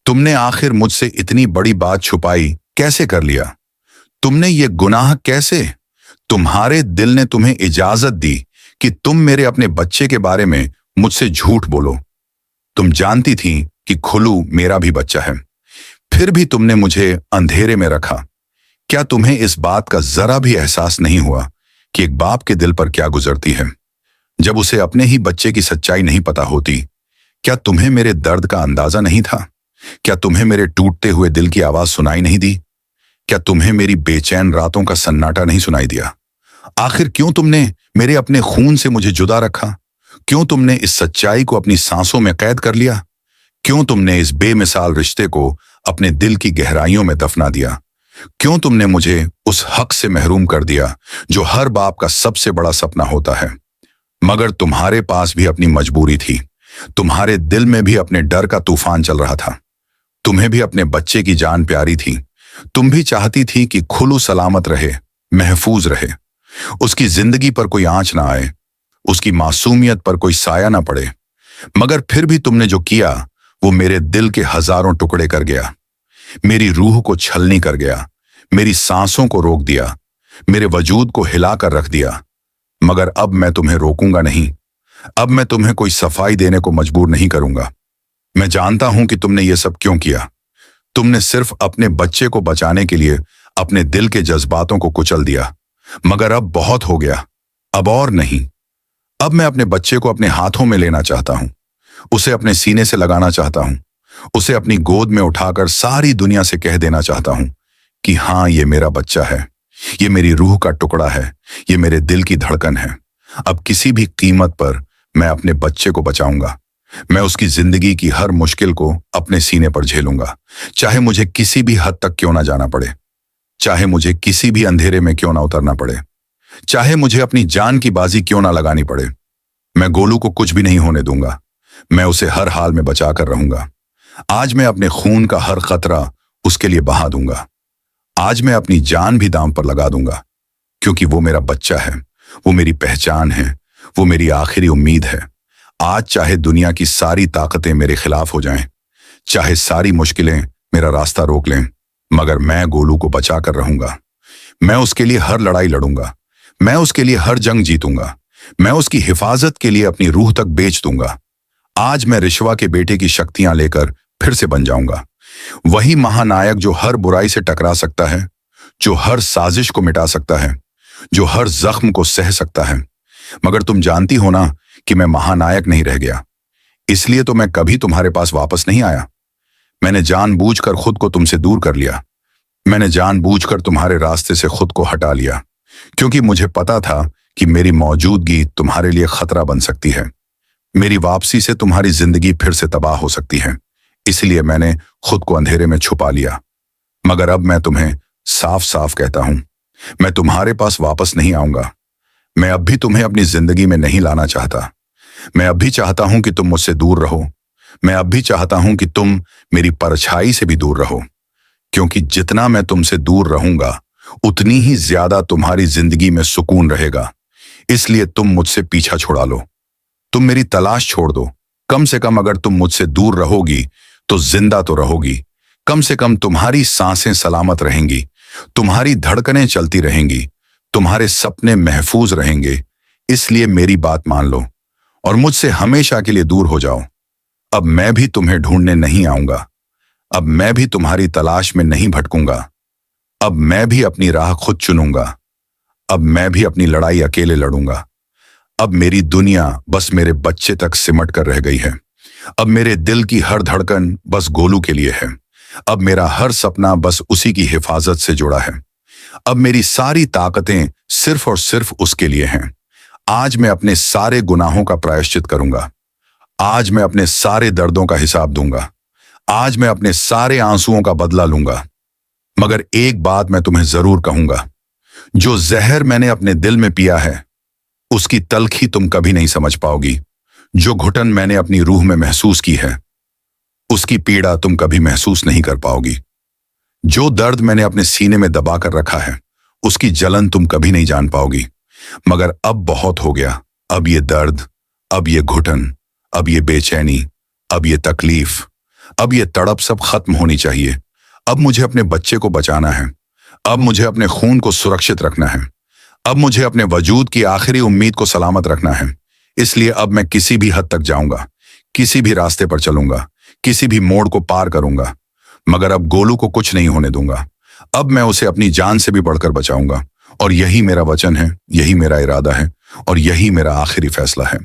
तुमने आखिर मुझसे इतनी बड़ी बात छुपाई कैसे कर लिया? तुमने ये गुनाह कैसे? तुम्हारे दिल ने तुम्हें इजाजत दी कि तुम मेरे अपने बच्चे के बारे में मुझसे झूठ बोलो। तुम जानती थी कि खुलू मेरा भी बच्चा है, फिर भी तुमने मुझे अंधेरे में रखा। क्या तुम्हें इस बात का जरा भी एहसास नहीं हुआ कि एक बाप के दिल पर क्या गुजरती है जब उसे अपने ही बच्चे की सच्चाई नहीं पता होती? क्या तुम्हें मेरे दर्द का अंदाजा नहीं था? क्या तुम्हें मेरे टूटते हुए दिल की आवाज सुनाई नहीं दी? क्या तुम्हें मेरी बेचैन रातों का सन्नाटा नहीं सुनाई दिया? आखिर क्यों तुमने मेरे अपने खून से मुझे जुदा रखा? क्यों तुमने इस सच्चाई को अपनी सांसों में कैद कर लिया? क्यों तुमने इस बेमिसाल रिश्ते को अपने दिल की गहराइयों में दफना दिया? क्यों तुमने मुझे उस हक से महरूम कर दिया जो हर बाप का सबसे बड़ा सपना होता है? मगर तुम्हारे पास भी अपनी मजबूरी थी। तुम्हारे दिल में भी अपने डर का तूफान चल रहा था। तुम्हें भी अपने बच्चे की जान प्यारी थी। तुम भी चाहती थी कि खुलू सलामत रहे, महफूज रहे, उसकी जिंदगी पर कोई आंच ना आए, उसकी मासूमियत पर कोई साया ना पड़े। मगर फिर भी तुमने जो किया वो मेरे दिल के हजारों टुकड़े कर गया, मेरी रूह को छलनी कर गया, मेरी सांसों को रोक दिया, मेरे वजूद को हिलाकर रख दिया। मगर अब मैं तुम्हें रोकूंगा नहीं। अब मैं तुम्हें कोई सफाई देने को मजबूर नहीं करूंगा। मैं जानता हूं कि तुमने ये सब क्यों किया। तुमने सिर्फ अपने बच्चे को बचाने के लिए अपने दिल के जज्बातों को कुचल दिया। मगर अब बहुत हो गया, अब और नहीं। अब मैं अपने बच्चे को अपने हाथों में लेना चाहता हूं, उसे अपने सीने से लगाना चाहता हूं, उसे अपनी गोद में उठाकर सारी दुनिया से कह देना चाहता हूं कि हाँ, ये मेरा बच्चा है, ये मेरी रूह का टुकड़ा है, ये मेरे दिल की धड़कन है। अब किसी भी कीमत पर मैं अपने बच्चे को बचाऊंगा। मैं उसकी जिंदगी की हर मुश्किल को अपने सीने पर झेलूंगा, चाहे मुझे किसी भी हद तक क्यों ना जाना पड़े, चाहे मुझे किसी भी अंधेरे में क्यों ना उतरना पड़े, चाहे मुझे अपनी जान की बाजी क्यों ना लगानी पड़े। मैं गोलू को कुछ भी नहीं होने दूंगा। मैं उसे हर हाल में बचाकर रहूंगा। आज मैं अपने खून का हर खतरा उसके लिए बहा दूंगा। आज मैं अपनी जान भी दांव पर लगा दूंगा, क्योंकि वो मेरा बच्चा है, वो मेरी पहचान है, वो मेरी आखिरी उम्मीद है। आज चाहे दुनिया की सारी ताकतें मेरे खिलाफ हो जाएं, चाहे सारी मुश्किलें मेरा रास्ता रोक लें, मगर मैं गोलू को बचा कर रहूंगा। मैं उसके लिए हर लड़ाई लड़ूंगा, मैं उसके लिए हर जंग जीतूंगा, मैं उसकी हिफाजत के लिए अपनी रूह तक बेच दूंगा। आज मैं रिश्वा के बेटे की शक्तियां लेकर फिर से बन जाऊंगा, वही महानायक जो हर बुराई से टकरा सकता है, जो हर साजिश को मिटा सकता है, जो हर जख्म को सह सकता है। मगर तुम जानती हो ना कि मैं महानायक नहीं रह गया, इसलिए तो मैं कभी तुम्हारे पास वापस नहीं आया। मैंने जानबूझकर खुद को तुमसे दूर कर लिया। मैंने जानबूझकर तुम्हारे रास्ते से खुद को हटा लिया, क्योंकि मुझे पता था कि मेरी मौजूदगी तुम्हारे लिए खतरा बन सकती है। मेरी वापसी से तुम्हारी जिंदगी फिर से तबाह हो सकती है। इसलिए मैंने खुद को अंधेरे में छुपा लिया। मगर अब मैं तुम्हें साफ साफ कहता हूं, मैं तुम्हारे पास वापस नहीं आऊंगा। मैं अब भी तुम्हें अपनी जिंदगी में नहीं लाना चाहता। मैं अब भी चाहता हूं कि तुम मुझसे दूर रहो। मैं अब भी चाहता हूं कि तुम मेरी परछाई से भी दूर रहो, क्योंकि जितना मैं तुमसे दूर रहूंगा उतनी ही ज्यादा तुम्हारी जिंदगी में सुकून रहेगा। इसलिए तुम मुझसे पीछा छुड़ा लो, तुम मेरी तलाश छोड़ दो। कम से कम अगर तुम मुझसे दूर रहोगी तो जिंदा तो रहोगी। कम से कम तुम्हारी सांसें सलामत रहेंगी, तुम्हारी धड़कनें चलती रहेंगी, तुम्हारे सपने महफूज रहेंगे। इसलिए मेरी बात मान लो और मुझसे हमेशा के लिए दूर हो जाओ। अब मैं भी तुम्हें ढूंढने नहीं आऊंगा। अब मैं भी तुम्हारी तलाश में नहीं भटकूंगा। अब मैं भी अपनी राह खुद चुनूंगा। अब मैं भी अपनी लड़ाई अकेले लड़ूंगा। अब मेरी दुनिया बस मेरे बच्चे तक सिमट कर रह गई है। अब मेरे दिल की हर धड़कन बस गोलू के लिए है। अब मेरा हर सपना बस उसी की हिफाजत से जुड़ा है। अब मेरी सारी ताकतें सिर्फ और सिर्फ उसके लिए हैं। आज मैं अपने सारे गुनाहों का प्रायश्चित करूंगा। आज मैं अपने सारे दर्दों का हिसाब दूंगा। आज मैं अपने सारे आंसुओं का बदला लूंगा। मगर एक बात मैं तुम्हें जरूर कहूंगा, जो जहर मैंने अपने दिल में पिया है उसकी तलखी तुम कभी नहीं समझ पाओगी। जो घुटन मैंने अपनी रूह में महसूस की है उसकी पीड़ा तुम कभी महसूस नहीं कर पाओगी। जो दर्द मैंने अपने सीने में दबा कर रखा है उसकी जलन तुम कभी नहीं जान पाओगी। मगर अब बहुत हो गया। अब ये दर्द, अब ये घुटन, अब ये बेचैनी, अब ये तकलीफ, अब ये तड़प सब खत्म होनी चाहिए। अब मुझे अपने बच्चे को बचाना है। अब मुझे अपने खून को सुरक्षित रखना है। अब मुझे अपने वजूद की आखिरी उम्मीद को सलामत रखना है। इसलिए अब मैं किसी भी हद तक जाऊंगा, किसी भी रास्ते पर चलूंगा, किसी भी मोड़ को पार करूंगा, मगर अब गोलू को कुछ नहीं होने दूंगा। अब मैं उसे अपनी जान से भी बढ़कर बचाऊंगा। और यही मेरा वचन है, यही मेरा इरादा है और यही मेरा आखिरी फैसला है।